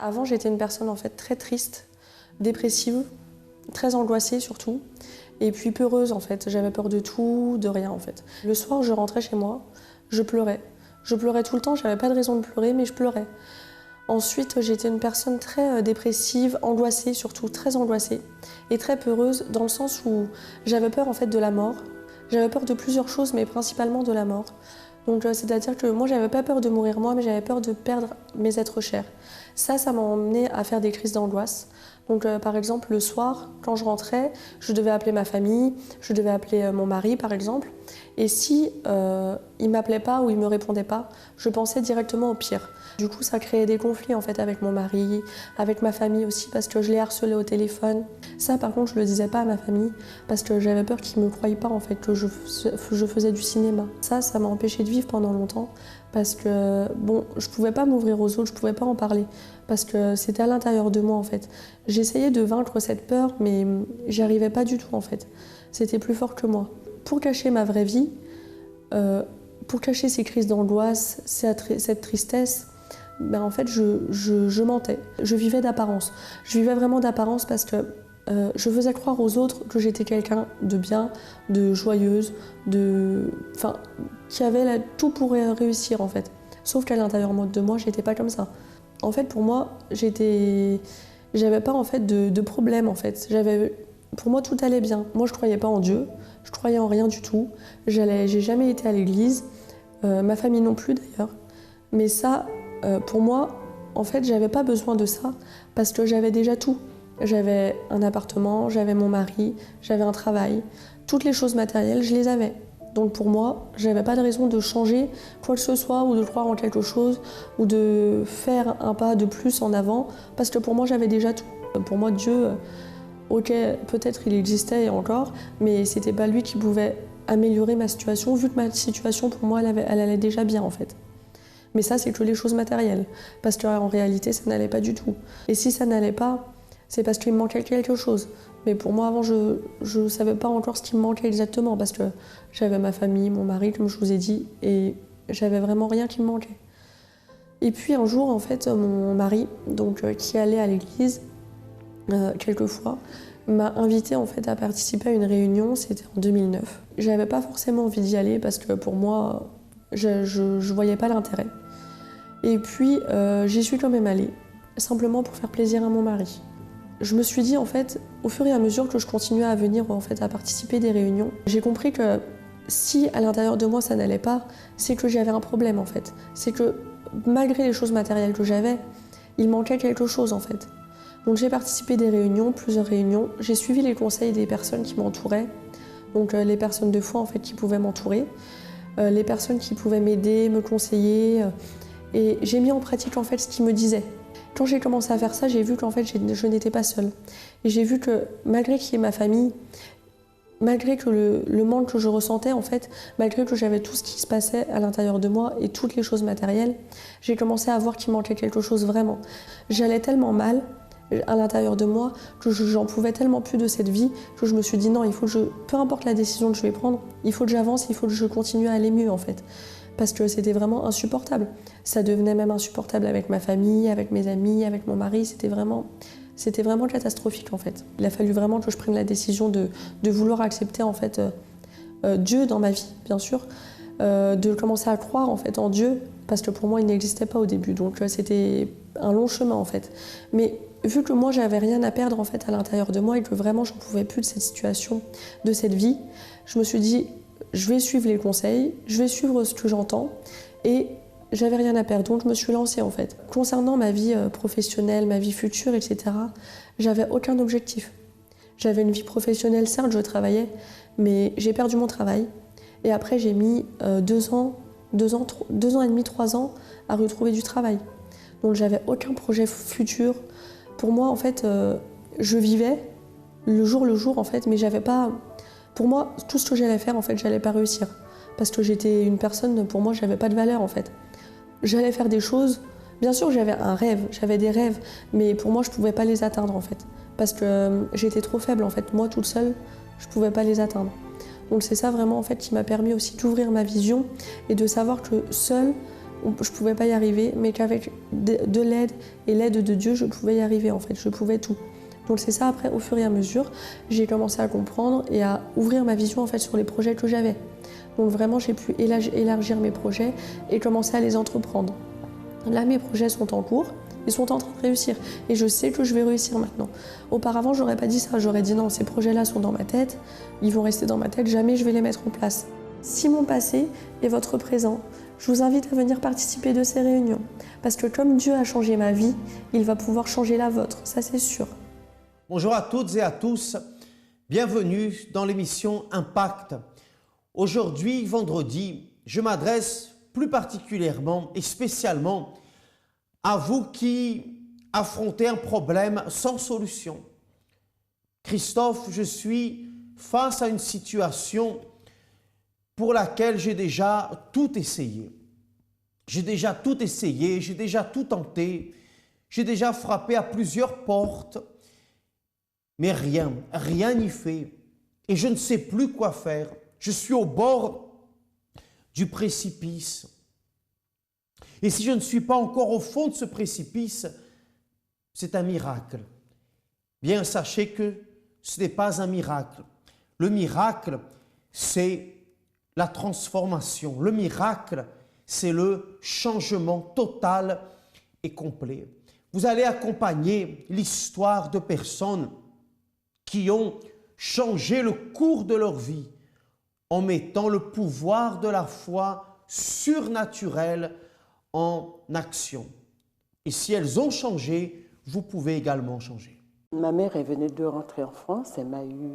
Avant, j'étais une personne en fait très triste, dépressive, très angoissée surtout, et puis peureuse en fait. J'avais peur de tout, de rien en fait. Le soir, je rentrais chez moi, je pleurais. Je pleurais tout le temps, j'avais pas de raison de pleurer, mais je pleurais. Ensuite, j'étais une personne très dépressive, angoissée surtout, très angoissée, et très peureuse dans le sens où j'avais peur en fait de la mort. J'avais peur de plusieurs choses, mais principalement de la mort. Donc c'est-à-dire que moi, j'avais pas peur de mourir moi, mais j'avais peur de perdre mes êtres chers. Ça m'a emmené à faire des crises d'angoisse. Donc par exemple, le soir, quand je rentrais, je devais appeler ma famille, je devais appeler mon mari par exemple. Et si il m'appelait pas ou il me répondait pas, je pensais directement au pire. Du coup, ça créait des conflits en fait avec mon mari, avec ma famille aussi, parce que je les harcelais au téléphone. Ça, par contre, je le disais pas à ma famille, parce que j'avais peur qu'ils me croyaient pas en fait que je faisais du cinéma. Ça m'a empêché de vivre pendant longtemps, parce que bon, je pouvais pas m'ouvrir aux autres, je pouvais pas en parler, parce que c'était à l'intérieur de moi en fait. J'essayais de vaincre cette peur, mais j'y arrivais pas du tout en fait. C'était plus fort que moi. Pour cacher ma vraie vie, pour cacher ces crises d'angoisse, cette tristesse, ben en fait, je mentais. Je vivais d'apparence. Je vivais vraiment d'apparence parce que je faisais croire aux autres que j'étais quelqu'un de bien, de joyeuse, qui avait tout pour réussir en fait. Sauf qu'à l'intérieur de moi, j'étais pas comme ça. En fait, pour moi, j'avais pas en fait de problème en fait. Pour moi, tout allait bien. Moi, je croyais pas en Dieu. Je croyais en rien du tout. J'ai jamais été à l'église. Ma famille non plus d'ailleurs. Mais ça, pour moi, en fait, j'avais pas besoin de ça parce que j'avais déjà tout. J'avais un appartement, j'avais mon mari, j'avais un travail. Toutes les choses matérielles, je les avais. Donc pour moi, j'avais pas de raison de changer quoi que ce soit ou de croire en quelque chose ou de faire un pas de plus en avant parce que pour moi, j'avais déjà tout. Pour moi, Dieu, ok, peut-être il existait encore, mais c'était pas lui qui pouvait améliorer ma situation vu que ma situation, pour moi, elle allait déjà bien en fait. Mais ça, c'est que les choses matérielles, parce qu'en réalité, ça n'allait pas du tout. Et si ça n'allait pas, c'est parce qu'il me manquait quelque chose. Mais pour moi, avant, je ne savais pas encore ce qui me manquait exactement, parce que j'avais ma famille, mon mari, comme je vous ai dit, et j'avais vraiment rien qui me manquait. Et puis un jour, en fait, mon mari, qui allait à l'église, quelquefois, m'a invitée en fait, à participer à une réunion, c'était en 2009. J'avais pas forcément envie d'y aller, parce que pour moi, je voyais pas l'intérêt. Et puis j'y suis quand même allée, simplement pour faire plaisir à mon mari. Je me suis dit en fait, au fur et à mesure que je continuais à venir en fait, à participer des réunions, j'ai compris que si à l'intérieur de moi ça n'allait pas, c'est que j'avais un problème en fait. C'est que malgré les choses matérielles que j'avais, il manquait quelque chose en fait. Donc j'ai participé à des réunions, plusieurs réunions, j'ai suivi les conseils des personnes qui m'entouraient, donc les personnes de foi en fait qui pouvaient m'entourer, les personnes qui pouvaient m'aider, me conseiller, et j'ai mis en pratique en fait ce qu'ils me disaient. Quand j'ai commencé à faire ça, j'ai vu qu'en fait je n'étais pas seule. Et j'ai vu que malgré qu'il y ait ma famille, malgré que le manque que je ressentais en fait, malgré que j'avais tout ce qui se passait à l'intérieur de moi et toutes les choses matérielles, j'ai commencé à voir qu'il manquait quelque chose vraiment. J'allais tellement mal à l'intérieur de moi que j'en pouvais tellement plus de cette vie que je me suis dit non, il faut que peu importe la décision que je vais prendre, il faut que j'avance, il faut que je continue à aller mieux en fait. Parce que c'était vraiment insupportable. Ça devenait même insupportable avec ma famille, avec mes amis, avec mon mari. C'était vraiment catastrophique en fait. Il a fallu vraiment que je prenne la décision de vouloir accepter en fait Dieu dans ma vie, bien sûr, de commencer à croire en fait en Dieu, parce que pour moi il n'existait pas au début. Donc c'était un long chemin en fait. Mais vu que moi j'avais rien à perdre en fait à l'intérieur de moi et que vraiment j'en pouvais plus de cette situation, de cette vie, je me suis dit je vais suivre les conseils, je vais suivre ce que j'entends et j'avais rien à perdre, donc je me suis lancée en fait. Concernant ma vie professionnelle, ma vie future, etc., j'avais aucun objectif. J'avais une vie professionnelle, certes je travaillais, mais j'ai perdu mon travail et après j'ai mis 2 ans et demi, 3 ans à retrouver du travail. Donc j'avais aucun projet futur. Pour moi en fait, je vivais le jour en fait, mais j'avais pas... Pour moi, tout ce que j'allais faire, en fait, j'allais pas réussir. Parce que j'étais une personne, pour moi, j'avais pas de valeur, en fait. J'allais faire des choses, bien sûr, j'avais un rêve, j'avais des rêves, mais pour moi, je pouvais pas les atteindre, en fait. Parce que j'étais trop faible, en fait. Moi, toute seule, je pouvais pas les atteindre. Donc c'est ça, vraiment, en fait, qui m'a permis aussi d'ouvrir ma vision et de savoir que seule, je pouvais pas y arriver, mais qu'avec de l'aide et l'aide de Dieu, je pouvais y arriver en fait, je pouvais tout. Donc c'est ça, après, au fur et à mesure, j'ai commencé à comprendre et à ouvrir ma vision en fait sur les projets que j'avais. Donc vraiment, j'ai pu élargir mes projets et commencer à les entreprendre. Là, mes projets sont en cours, ils sont en train de réussir et je sais que je vais réussir maintenant. Auparavant, j'aurais pas dit ça, j'aurais dit non, ces projets-là sont dans ma tête, ils vont rester dans ma tête, jamais je vais les mettre en place. Si mon passé est votre présent, je vous invite à venir participer de ces réunions parce que comme Dieu a changé ma vie, il va pouvoir changer la vôtre, ça c'est sûr. Bonjour à toutes et à tous, bienvenue dans l'émission Impact. Aujourd'hui, vendredi, je m'adresse plus particulièrement et spécialement à vous qui affrontez un problème sans solution. Christophe, je suis face à une situation pour laquelle j'ai déjà tout essayé. J'ai déjà tout essayé, j'ai déjà tout tenté, j'ai déjà frappé à plusieurs portes, mais rien n'y fait et je ne sais plus quoi faire. Je suis au bord du précipice. Et si je ne suis pas encore au fond de ce précipice, c'est un miracle. Bien, sachez que ce n'est pas un miracle. Le miracle, c'est la transformation. Le miracle, c'est le changement total et complet. Vous allez accompagner l'histoire de personnes qui ont changé le cours de leur vie en mettant le pouvoir de la foi surnaturelle en action. Et si elles ont changé, vous pouvez également changer. Ma mère, elle venait de rentrer en France. Elle m'a eu,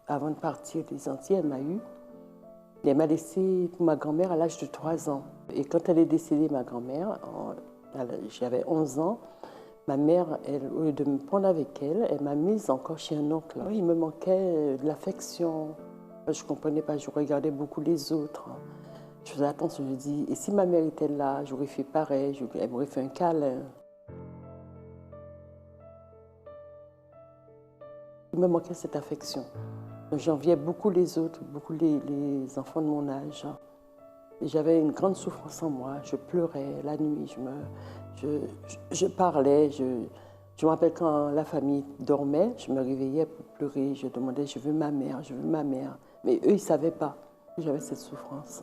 avant de partir des Antilles, elle m'a eu. Elle m'a laissé pour ma grand-mère à l'âge de 3 ans. Et quand elle est décédée, ma grand-mère, j'avais 11 ans, ma mère, au lieu de me prendre avec elle, elle m'a mise encore chez un oncle. Il me manquait de l'affection. Je ne comprenais pas, je regardais beaucoup les autres. Je faisais attention, je dis, et si ma mère était là, j'aurais fait pareil, elle m'aurait fait un câlin. Il me manquait cette affection. J'enviais beaucoup les autres, beaucoup les enfants de mon âge. J'avais une grande souffrance en moi, je pleurais la nuit, je parlais. Je me rappelle quand la famille dormait, je me réveillais pour pleurer, je demandais « je veux ma mère, je veux ma mère ». Mais eux, ils ne savaient pas que j'avais cette souffrance.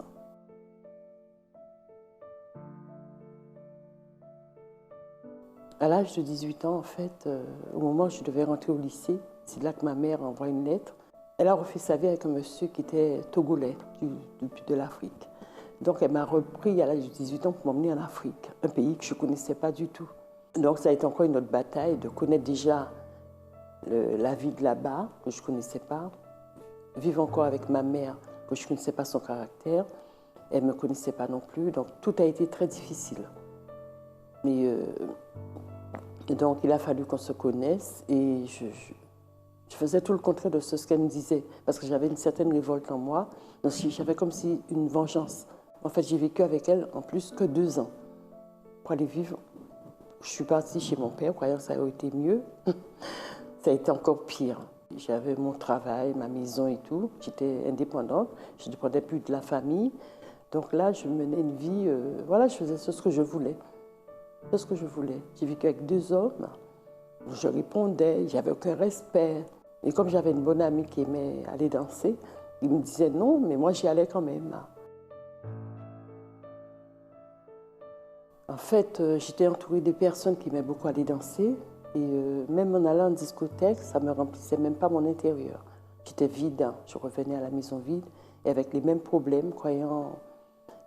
À l'âge de 18 ans, en fait, au moment où je devais rentrer au lycée, c'est là que ma mère envoie une lettre. Elle a refait sa vie avec un monsieur qui était togolais, de l'Afrique. Donc elle m'a repris à l'âge de 18 ans pour m'emmener en Afrique, un pays que je ne connaissais pas du tout. Donc ça a été encore une autre bataille de connaître déjà la vie de là-bas, que je ne connaissais pas, vivre encore avec ma mère, que je ne connaissais pas son caractère, elle ne me connaissait pas non plus, donc tout a été très difficile. Mais donc il a fallu qu'on se connaisse et je faisais tout le contraire de ce qu'elle me disait, parce que j'avais une certaine révolte en moi, donc j'avais comme si une vengeance. En fait, j'ai vécu avec elle en plus que 2 ans pour aller vivre. Je suis partie chez mon père, croyant que ça aurait été mieux. Ça a été encore pire. J'avais mon travail, ma maison et tout. J'étais indépendante, je ne dépendais plus de la famille. Donc là, je menais une vie, voilà, je faisais ce que je voulais. Ce que je voulais. J'ai vécu avec 2 hommes. Je répondais, j'avais aucun respect. Et comme j'avais une bonne amie qui aimait aller danser, il me disait non, mais moi j'y allais quand même. En fait, j'étais entourée de personnes qui aimaient beaucoup aller danser. Et même en allant en discothèque, ça ne me remplissait même pas mon intérieur. J'étais vide, je revenais à la maison vide et avec les mêmes problèmes, croyant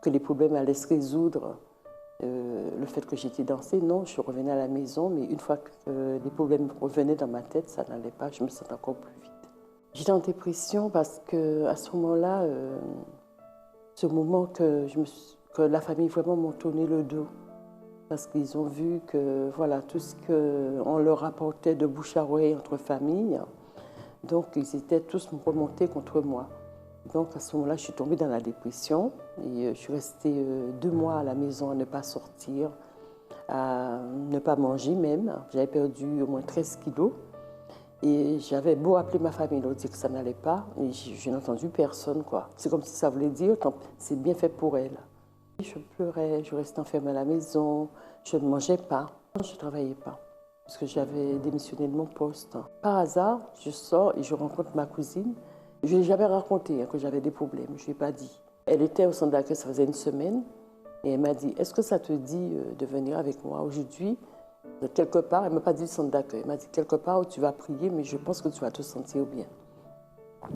que les problèmes allaient se résoudre. Le fait que j'étais dansée, non, je revenais à la maison, mais une fois que les problèmes revenaient dans ma tête, ça n'allait pas, je me sentais encore plus vide. J'étais en dépression parce qu'à ce moment-là, ce moment que la famille vraiment m'a tourné le dos. Parce qu'ils ont vu que voilà, tout ce qu'on leur apportait de bouche à oreille entre familles, donc ils étaient tous remontés contre moi. Donc à ce moment-là, je suis tombée dans la dépression et je suis restée 2 mois à la maison à ne pas sortir, à ne pas manger même. J'avais perdu au moins 13 kilos et j'avais beau appeler ma famille, leur dire que ça n'allait pas et je n'ai entendu personne, quoi. C'est comme si ça voulait dire c'est bien fait pour elle. Je pleurais, je restais enfermée à la maison, je ne mangeais pas, je ne travaillais pas parce que j'avais démissionné de mon poste. Par hasard, je sors et je rencontre ma cousine. Je ne lui ai jamais raconté que j'avais des problèmes, je ne lui ai pas dit. Elle était au centre d'accueil, ça faisait une semaine, et elle m'a dit, est-ce que ça te dit de venir avec moi aujourd'hui? Quelque part, elle ne m'a pas dit le centre d'accueil, elle m'a dit quelque part où tu vas prier, mais je pense que tu vas te sentir bien.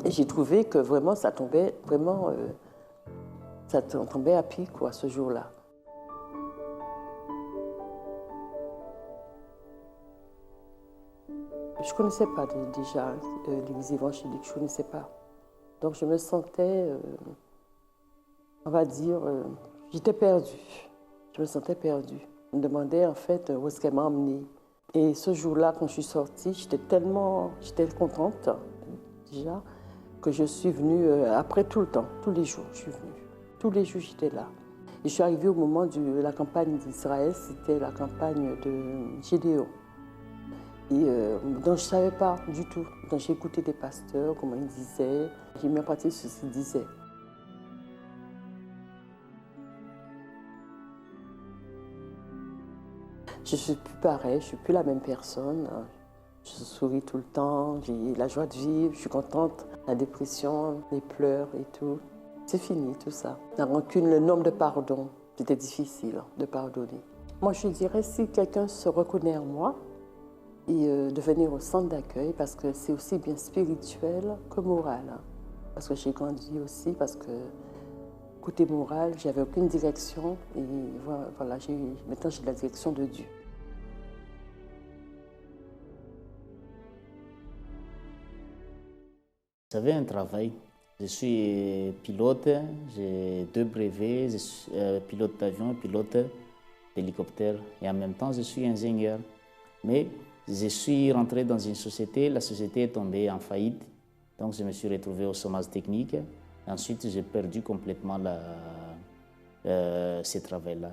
Et j'ai trouvé que vraiment, ça tombait vraiment... ça tombait à pic, quoi, ce jour-là. Je ne connaissais pas déjà l'église évangélique, je ne connaissais pas. Donc je me sentais, on va dire, j'étais perdue. Je me sentais perdue. Je me demandais en fait où est-ce qu'elle m'a emmenée. Et ce jour-là, quand je suis sortie, j'étais contente déjà, que je suis venue après tout le temps, tous les jours, je suis venue. Tous les jours, j'étais là. Et je suis arrivée au moment de la campagne d'Israël, c'était la campagne de Gédéon. Et donc je ne savais pas du tout. Donc j'ai écouté des pasteurs, comment ils disaient. J'ai mis en pratique ce qu'ils disaient. Je ne suis plus pareille, je ne suis plus la même personne. Je souris tout le temps, j'ai la joie de vivre, je suis contente. La dépression, les pleurs et tout, c'est fini tout ça. La rancune, le nombre de pardons, c'était difficile de pardonner. Moi je dirais si quelqu'un se reconnaît en moi, et de venir au centre d'accueil parce que c'est aussi bien spirituel que moral. Parce que j'ai grandi aussi, parce que côté moral, j'avais aucune direction et voilà, maintenant j'ai la direction de Dieu. J'avais un travail. Je suis pilote, j'ai 2 brevets, je suis pilote d'avion et pilote d'hélicoptère. Et en même temps, je suis ingénieur. Mais je suis rentré dans une société, la société est tombée en faillite, donc je me suis retrouvé au chômage technique. Ensuite, j'ai perdu complètement ce travail-là.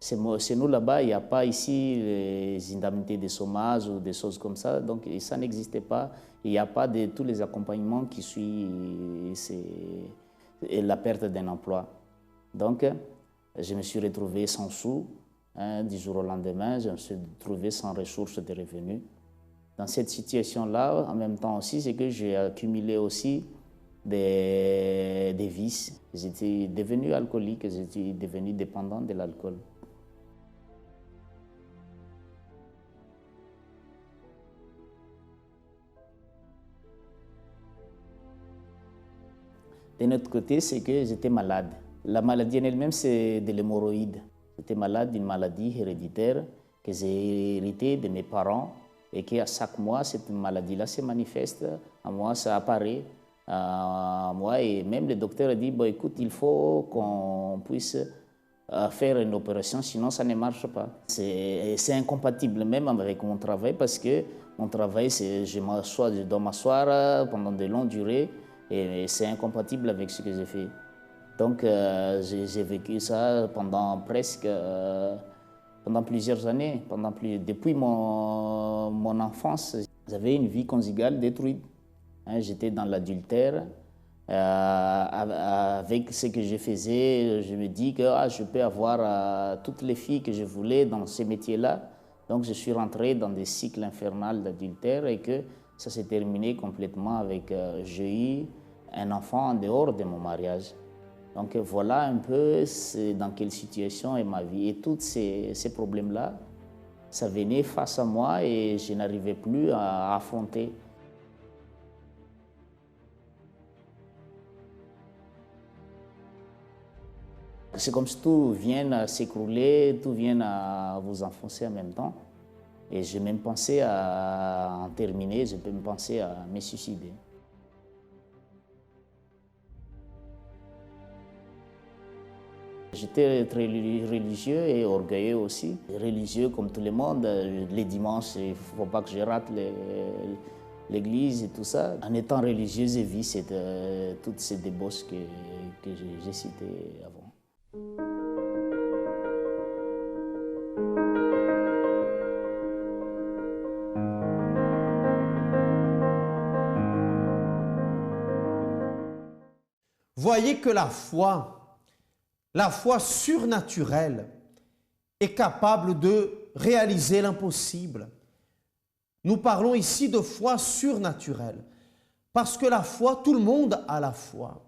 Chez nous là-bas, il n'y a pas ici les indemnités de chômage ou des choses comme ça, donc ça n'existait pas. Il n'y a pas de tous les accompagnements qui suivent la perte d'un emploi. Donc, je me suis retrouvé sans sous. Du jour au lendemain, je me suis retrouvé sans ressources de revenus. Dans cette situation-là, en même temps aussi, c'est que j'ai accumulé aussi des vices. J'étais devenu alcoolique, j'étais devenu dépendant de l'alcool. De notre côté, c'est que j'étais malade. La maladie en elle-même, c'est de l'hémorroïde. J'étais malade d'une maladie héréditaire que j'ai héritée de mes parents et qu'à chaque mois, cette maladie-là se manifeste. À moi, ça apparaît. À moi, et même le docteur a dit, bon, écoute, il faut qu'on puisse faire une opération, sinon ça ne marche pas. C'est incompatible même avec mon travail parce que mon travail, je dois m'asseoir pendant de longues durées. Et c'est incompatible avec ce que j'ai fait. Donc j'ai vécu ça pendant pendant plusieurs années. Depuis mon enfance, j'avais une vie conjugale détruite. J'étais dans l'adultère. Avec ce que je faisais, je me dis que je peux avoir toutes les filles que je voulais dans ces métiers-là. Donc je suis rentré dans des cycles infernaux d'adultère et que ça s'est terminé complètement avec j'ai eu un enfant en dehors de mon mariage. Donc voilà un peu dans quelle situation est ma vie. Et tous ces problèmes-là, ça venait face à moi et je n'arrivais plus à affronter. C'est comme si tout vient à s'écrouler, tout vient à vous enfoncer en même temps. Et j'ai même pensé à en terminer, j'ai même pensé à me suicider. J'étais très religieux et orgueilleux aussi. Religieux comme tout le monde, les dimanches, il ne faut pas que je rate l'église et tout ça. En étant religieux, j'ai vu toutes ces débauches que j'ai citées avant. voyez que la foi surnaturelle, est capable de réaliser l'impossible. Nous parlons ici de foi surnaturelle, parce que la foi, tout le monde a la foi.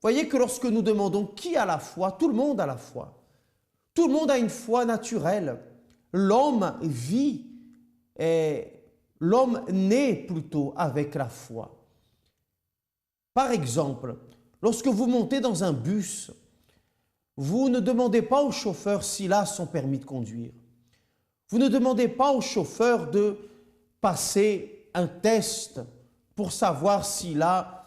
Voyez que lorsque nous demandons qui a la foi, tout le monde a la foi. Tout le monde a une foi naturelle. L'homme vit, et l'homme naît plutôt avec la foi. Par exemple, lorsque vous montez dans un bus, vous ne demandez pas au chauffeur s'il a son permis de conduire. Vous ne demandez pas au chauffeur de passer un test pour savoir s'il a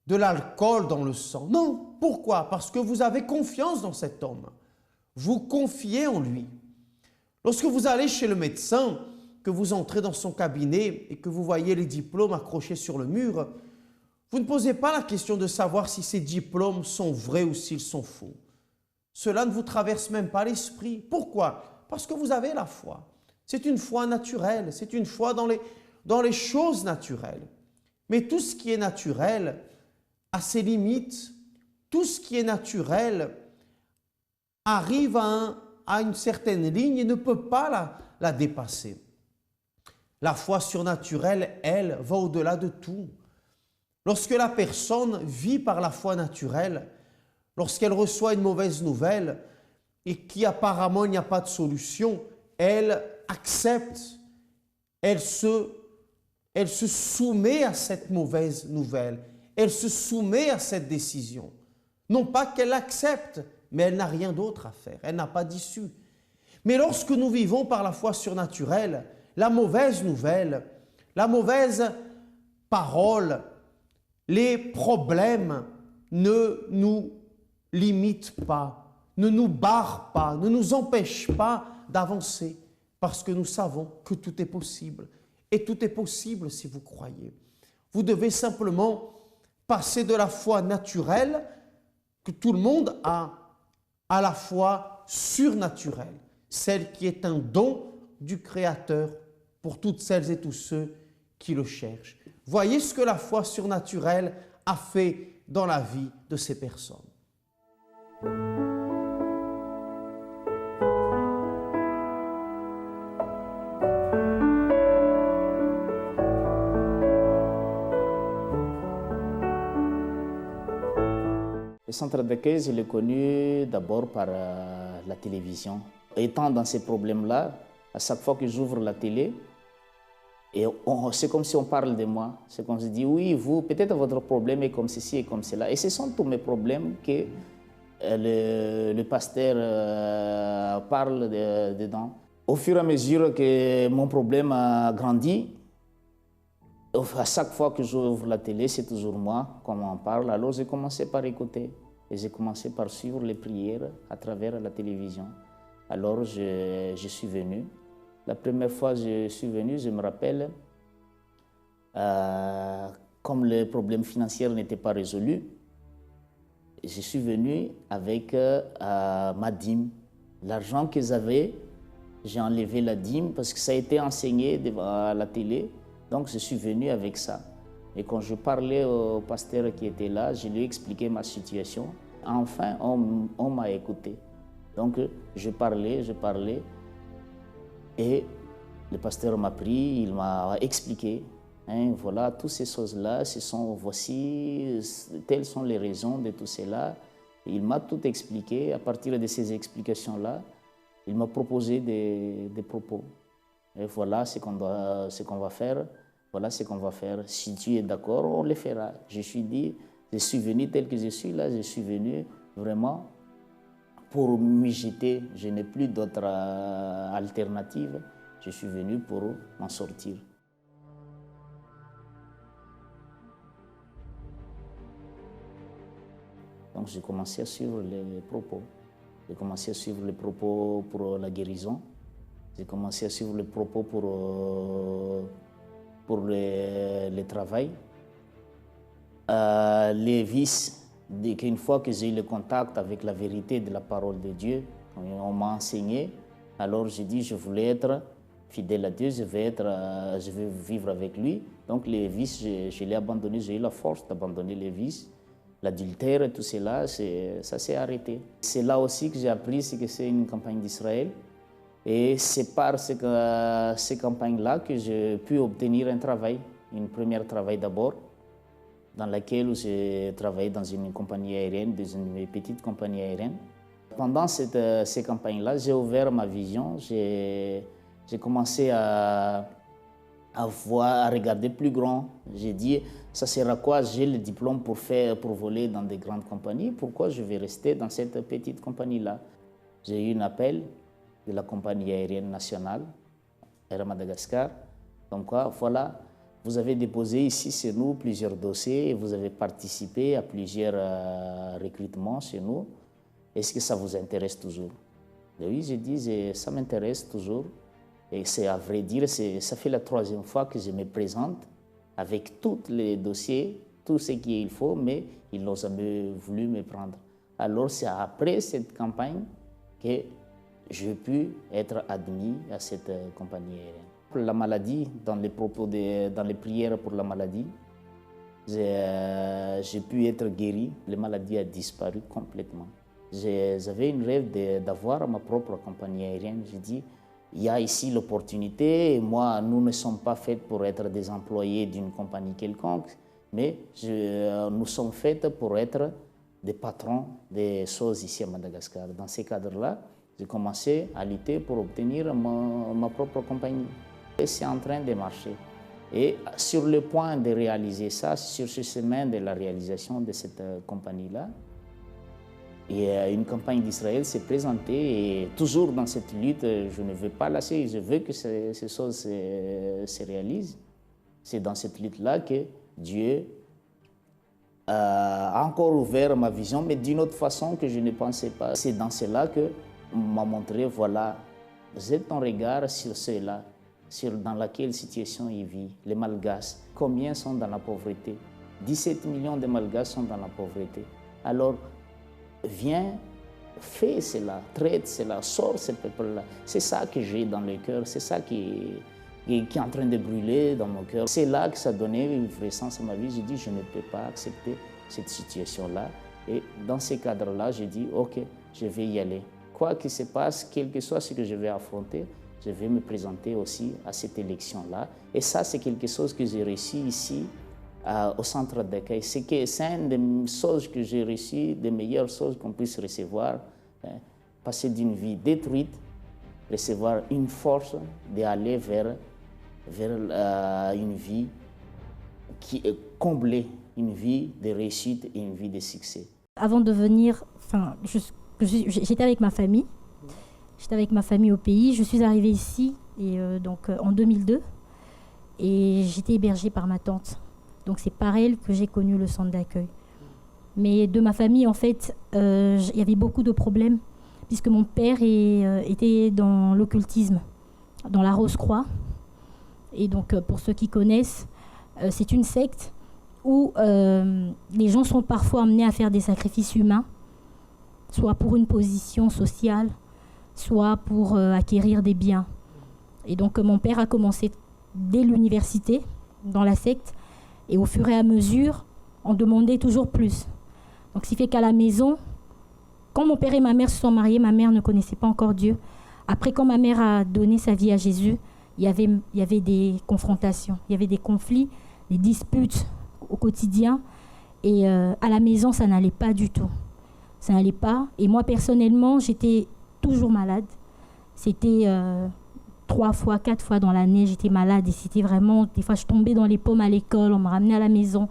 de l'alcool dans le sang. Non, pourquoi? Parce que vous avez confiance dans cet homme. Vous confiez en lui. Lorsque vous allez chez le médecin, que vous entrez dans son cabinet et que vous voyez les diplômes accrochés sur le mur, vous ne posez pas la question de savoir si ces diplômes sont vrais ou s'ils sont faux. Cela ne vous traverse même pas l'esprit. Pourquoi? Parce que vous avez la foi. C'est une foi naturelle, c'est une foi dans les choses naturelles. Mais tout ce qui est naturel a ses limites. Tout ce qui est naturel arrive à une certaine ligne et ne peut pas la dépasser. La foi surnaturelle, elle, va au-delà de tout. Lorsque la personne vit par la foi naturelle, lorsqu'elle reçoit une mauvaise nouvelle et qu'apparemment il n'y a pas de solution, elle accepte, elle se soumet à cette mauvaise nouvelle, elle se soumet à cette décision. Non pas qu'elle l'accepte, mais elle n'a rien d'autre à faire, elle n'a pas d'issue. Mais lorsque nous vivons par la foi surnaturelle, la mauvaise nouvelle, la mauvaise parole, les problèmes ne nous limitent pas, ne nous barrent pas, ne nous empêchent pas d'avancer, parce que nous savons que tout est possible. Et tout est possible si vous croyez. Vous devez simplement passer de la foi naturelle, que tout le monde a, à la foi surnaturelle, celle qui est un don du Créateur pour toutes celles et tous ceux qui le cherchent. Voyez ce que la foi surnaturelle a fait dans la vie de ces personnes. Le centre d'accueil, je l'ai connu d'abord par la télévision. Étant dans ces problèmes-là, à chaque fois que j'ouvre la télé, c'est comme si on parle de moi. C'est comme si on dit, oui, vous, peut-être votre problème est comme ceci et comme cela. Et ce sont tous mes problèmes que le pasteur parle dedans. Au fur et à mesure que mon problème a grandi, à chaque fois que j'ouvre la télé, c'est toujours moi qu'on m'en parle. Alors j'ai commencé par écouter et j'ai commencé par suivre les prières à travers la télévision. Alors je suis venu. La première fois que je suis venu, je me rappelle, comme le problème financier n'était pas résolu, je suis venu avec ma dîme. L'argent que j'avais, j'ai enlevé la dîme parce que ça a été enseigné à la télé. Donc je suis venu avec ça. Et quand je parlais au pasteur qui était là, je lui ai expliqué ma situation. Enfin, on m'a écouté. Donc je parlais. Et le pasteur m'a pris, il m'a expliqué. Voilà, toutes ces choses-là, telles sont les raisons de tout cela. Il m'a tout expliqué. À partir de ces explications-là, il m'a proposé des propos. Et voilà ce qu'on va faire. Voilà ce qu'on va faire. Si tu es d'accord, on le fera. Je suis venu tel que je suis là. Je suis venu vraiment pour m'y jeter. Je n'ai plus d'autre alternative. Je suis venu pour m'en sortir. Donc j'ai commencé à suivre les propos. J'ai commencé à suivre les propos pour la guérison. J'ai commencé à suivre les propos pour le travail. Les vices, qu'une fois que j'ai eu le contact avec la vérité de la parole de Dieu, on m'a enseigné. Alors j'ai dit je voulais être fidèle à Dieu, je vais vivre avec lui. Donc les vices, je l'ai abandonné, j'ai eu la force d'abandonner les vices. l'adultère et tout cela, ça s'est arrêté. C'est là aussi que j'ai appris que c'est une campagne d'Israël. Et c'est par ces campagnes-là que j'ai pu obtenir un travail, un premier travail d'abord, dans laquelle j'ai travaillé dans une compagnie aérienne, dans une petite compagnie aérienne. Pendant ces campagnes-là, j'ai ouvert ma vision, j'ai commencé à regarder plus grand. J'ai dit, ça sert à quoi? J'ai le diplôme pour voler dans des grandes compagnies. Pourquoi je vais rester dans cette petite compagnie-là? J'ai eu un appel de la compagnie aérienne nationale, Air Madagascar. Donc voilà, vous avez déposé ici chez nous plusieurs dossiers et vous avez participé à plusieurs recrutements chez nous. Est-ce que ça vous intéresse toujours? Et oui, j'ai dit, ça m'intéresse toujours. Et c'est à vrai dire, ça fait la 3e fois que je me présente avec tous les dossiers, tout ce qu'il faut, mais ils n'ont jamais voulu me prendre. Alors c'est après cette campagne que j'ai pu être admis à cette compagnie aérienne. Pour la maladie, dans les prières pour la maladie, j'ai pu être guéri. La maladie a disparu complètement. J'avais une rêve d'avoir ma propre compagnie aérienne. J'ai dit, il y a ici l'opportunité. Moi, nous ne sommes pas faits pour être des employés d'une compagnie quelconque, mais nous sommes faits pour être des patrons des choses ici à Madagascar. Dans ces cadres-là, j'ai commencé à lutter pour obtenir ma propre compagnie. Et c'est en train de marcher. Et sur le point de réaliser ça, sur ce chemin de la réalisation de cette compagnie-là, et une campagne d'Israël s'est présentée. Et toujours dans cette lutte, je ne veux pas lâcher, je veux que ces choses se réalisent. C'est dans cette lutte-là que Dieu a encore ouvert ma vision, mais d'une autre façon que je ne pensais pas. C'est dans cela que m'a montré, voilà, jette ton regard sur cela, dans laquelle situation il vit, les Malgaches. Combien sont dans la pauvreté? 17 millions de Malgaches sont dans la pauvreté. Alors, viens, fais cela, traite cela, sors ce peuple-là. C'est ça que j'ai dans le cœur, c'est ça qui est en train de brûler dans mon cœur. C'est là que ça donnait une vraie sens à ma vie. J'ai dit, je ne peux pas accepter cette situation-là. Et dans ces cadres-là, j'ai dit, ok, je vais y aller. Quoi qu'il se passe, quel que soit ce que je vais affronter, je vais me présenter aussi à cette élection-là. Et ça, c'est quelque chose que j'ai réussi ici, au centre d'accueil. C'est une des choses que j'ai reçues, des meilleures choses qu'on puisse recevoir. Passer d'une vie détruite, recevoir une force d'aller vers une vie qui est comblée, une vie de réussite et une vie de succès. Avant de venir, j'étais avec ma famille. J'étais avec ma famille au pays. Je suis arrivée ici en 2002 et j'étais hébergée par ma tante. Donc c'est par elle que j'ai connu le centre d'accueil. Mais de ma famille, en fait, il y avait beaucoup de problèmes puisque mon père était dans l'occultisme, dans la Rose-Croix. Et donc, pour ceux qui connaissent, c'est une secte où les gens sont parfois amenés à faire des sacrifices humains, soit pour une position sociale, soit pour acquérir des biens. Et donc, mon père a commencé dès l'université, dans la secte, et au fur et à mesure, on demandait toujours plus. Donc, ce qui fait qu'à la maison, quand mon père et ma mère se sont mariés, ma mère ne connaissait pas encore Dieu. Après, quand ma mère a donné sa vie à Jésus, il y avait des confrontations, il y avait des conflits, des disputes au quotidien. Et à la maison, ça n'allait pas du tout. Ça n'allait pas. Et moi, personnellement, j'étais toujours malade. C'était 3 fois, 4 fois dans l'année, j'étais malade. Et c'était vraiment, des fois, je tombais dans les pommes à l'école, on me ramenait à la maison.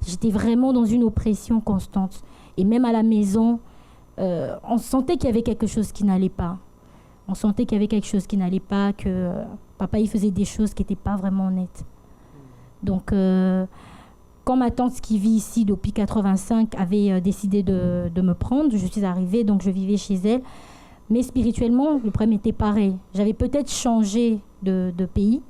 J'étais vraiment dans une oppression constante. Et même à la maison, on sentait qu'il y avait quelque chose qui n'allait pas. On sentait qu'il y avait quelque chose qui n'allait pas, que papa, il faisait des choses qui n'étaient pas vraiment honnêtes. Donc, quand ma tante qui vit ici depuis 85 avait décidé de me prendre, je suis arrivée, donc je vivais chez elle. Mais spirituellement, le problème était pareil. J'avais peut-être changé de pays,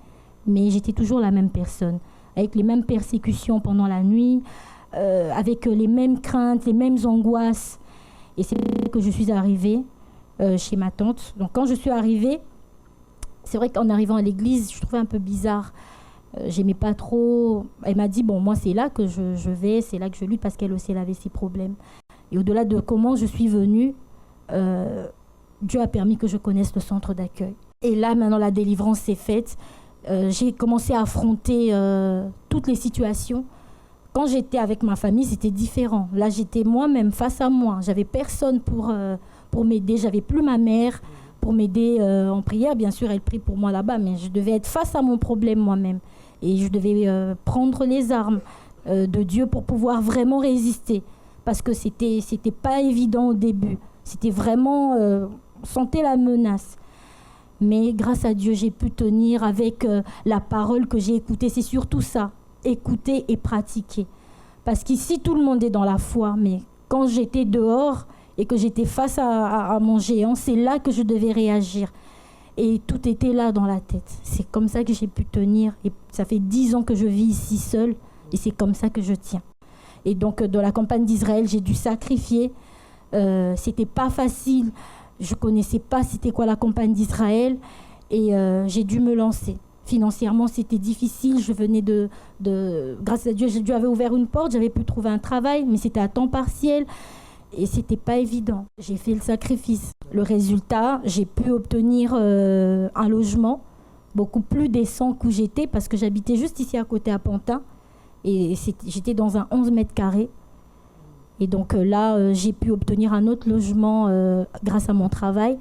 mais j'étais toujours la même personne, avec les mêmes persécutions pendant la nuit, avec les mêmes craintes, les mêmes angoisses. Et c'est là que je suis arrivée chez ma tante. Donc quand je suis arrivée, c'est vrai qu'en arrivant à l'église, je trouvais un peu bizarre. J'aimais pas trop. Elle m'a dit, bon, moi, c'est là que je vais, c'est là que je lutte, parce qu'elle aussi, elle avait ses problèmes. Et au-delà de comment je suis venue, Dieu a permis que je connaisse le centre d'accueil. Et là, maintenant, la délivrance s'est faite. J'ai commencé à affronter toutes les situations. Quand j'étais avec ma famille, c'était différent. Là, j'étais moi-même face à moi. J'avais personne pour m'aider. J'avais plus ma mère pour m'aider en prière. Bien sûr, elle prie pour moi là-bas, mais je devais être face à mon problème moi-même. Et je devais prendre les armes de Dieu pour pouvoir vraiment résister. Parce que c'était pas évident au début. C'était vraiment... on sentait la menace. Mais grâce à Dieu, j'ai pu tenir avec la parole que j'ai écoutée. C'est surtout ça, écouter et pratiquer. Parce qu'ici, tout le monde est dans la foi. Mais quand j'étais dehors et que j'étais face à mon géant, c'est là que je devais réagir. Et tout était là dans la tête. C'est comme ça que j'ai pu tenir. Et ça fait 10 ans que je vis ici seule. Et c'est comme ça que je tiens. Et donc, dans la campagne d'Israël, j'ai dû sacrifier. C'était pas facile. Je connaissais pas c'était quoi la campagne d'Israël. Et j'ai dû me lancer. Financièrement, c'était difficile. Je venais grâce à Dieu, Dieu avait ouvert une porte. J'avais pu trouver un travail, mais c'était à temps partiel. Et c'était pas évident. J'ai fait le sacrifice. Le résultat, j'ai pu obtenir un logement beaucoup plus décent qu'où j'étais, parce que j'habitais juste ici à côté à Pantin. Et j'étais dans un 11 mètres carrés. Et donc là, j'ai pu obtenir un autre logement grâce à mon travail.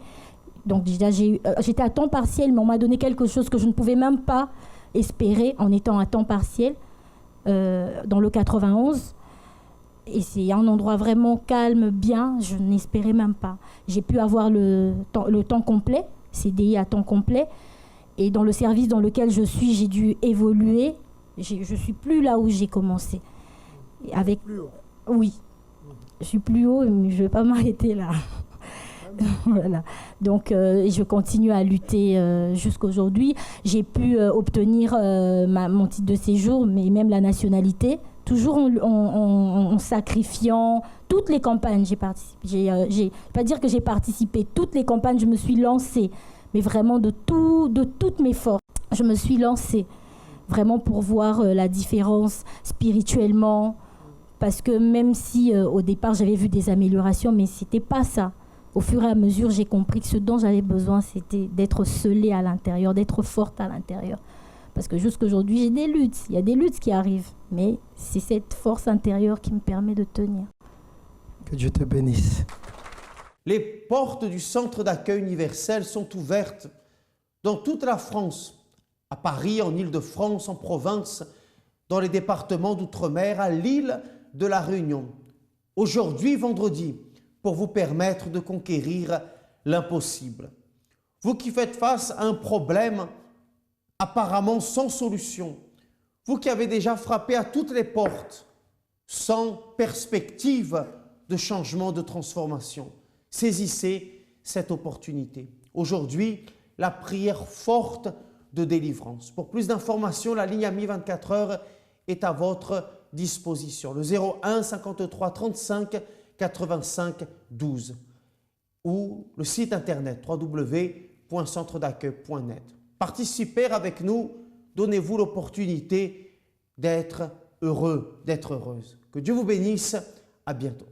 Donc déjà, j'étais à temps partiel, mais on m'a donné quelque chose que je ne pouvais même pas espérer en étant à temps partiel dans le 91. Et c'est un endroit vraiment calme, bien, je n'espérais même pas. J'ai pu avoir le temps complet, CDI à temps complet. Et dans le service dans lequel je suis, j'ai dû évoluer. Je ne suis plus là où j'ai commencé. Avec... Plus haut. Oui, je suis plus haut, mais je ne vais pas m'arrêter là. Voilà. Donc, je continue à lutter jusqu'à aujourd'hui. J'ai pu obtenir mon titre de séjour, mais même la nationalité. Toujours en sacrifiant toutes les campagnes, j'ai participé. Je ne vais pas dire que j'ai participé. Toutes les campagnes, je me suis lancée. Mais vraiment de toutes mes forces. Je me suis lancée. Vraiment pour voir la différence spirituellement. Parce que même si au départ, j'avais vu des améliorations, mais ce n'était pas ça. Au fur et à mesure, j'ai compris que ce dont j'avais besoin, c'était d'être scellée à l'intérieur, d'être forte à l'intérieur. Parce que jusqu'aujourd'hui, j'ai des luttes. Il y a des luttes qui arrivent. Mais c'est cette force intérieure qui me permet de tenir. Que Dieu te bénisse. Les portes du centre d'accueil universel sont ouvertes dans toute la France, à Paris, en Île-de-France, en province, dans les départements d'outre-mer, à l'île de la Réunion. Aujourd'hui, vendredi, pour vous permettre de conquérir l'impossible. Vous qui faites face à un problème apparemment sans solution, vous qui avez déjà frappé à toutes les portes, sans perspective de changement, de transformation, saisissez cette opportunité. Aujourd'hui, la prière forte de délivrance. Pour plus d'informations, la ligne Ami 24 heures est à votre disposition. Le 01 53 35 85 12 ou le site internet www.centredaccueil.net. Participez avec nous, donnez-vous l'opportunité d'être heureux, d'être heureuse. Que Dieu vous bénisse, à bientôt.